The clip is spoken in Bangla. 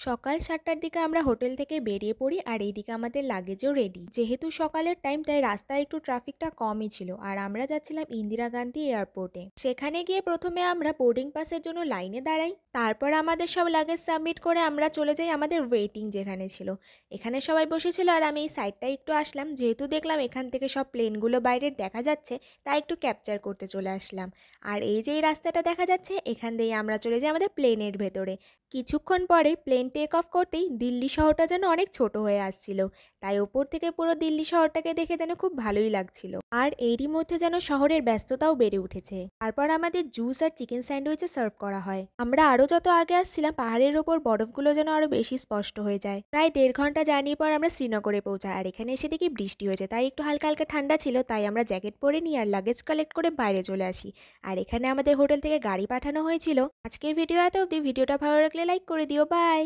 সকাল ৭টার দিকে আমরা হোটেল থেকে বেরিয়ে পড়ি আর এইদিকে আমাদের লাগেজও রেডি। যেহেতু সকালের টাইম তাই রাস্তায় একটু ট্রাফিকটা কমই ছিল আর আমরা যাচ্ছিলাম ইন্দিরা গান্ধী এয়ারপোর্টে। সেখানে গিয়ে প্রথমে আমরা বোর্ডিং পাসের জন্য লাইনে দাঁড়াই, তারপর আমাদের সব লাগেজ সাবমিট করে আমরা চলে যাই আমাদের ওয়েটিং যেখানে ছিল। এখানে সবাই বসেছিল আর আমি এই সাইডটায় একটু আসলাম, যেহেতু দেখলাম এখান থেকে সব প্লেনগুলো বাইরের দেখা যাচ্ছে তাই একটু ক্যাপচার করতে চলে আসলাম। আর এই যে এই রাস্তাটা দেখা যাচ্ছে এখান দিয়ে আমরা চলে যাই আমাদের প্লেনের ভেতরে। কিছুক্ষণ পরে প্লেন টেক অফ করতেই দিল্লি শহরটা যেন অনেক ছোট হয়ে আসছিল, তাই ওপর থেকে পুরো দিল্লি শহরটাকে দেখে যেন খুব ভালোই লাগছিল। আর এরই মধ্যে যেন শহরের ব্যস্ততাও বেড়ে উঠেছে। তারপর আমাদের জুস আর চিকেন স্যান্ডউইচে সার্ভ করা হয়। আমরা আরও যত আগে আসছিলাম পাহাড়ের ওপর বরফগুলো যেন আরও বেশি স্পষ্ট হয়ে যায়। প্রায় ১.৫ ঘন্টা জার্নির পর আমরা শ্রীনগরে পৌঁছাই আর এখানে এসে দেখি বৃষ্টি হয়েছে, তাই একটু হালকা হালকা ঠান্ডা ছিল, তাই আমরা জ্যাকেট পরে নিই আর লাগেজ কালেক্ট করে বাইরে চলে আসি। আর এখানে আমাদের হোটেল থেকে গাড়ি পাঠানো হয়েছিল। আজকের ভিডিও এত অবধি। ভিডিওটা ভালো লাগলে লাইক করে দিও। বাই।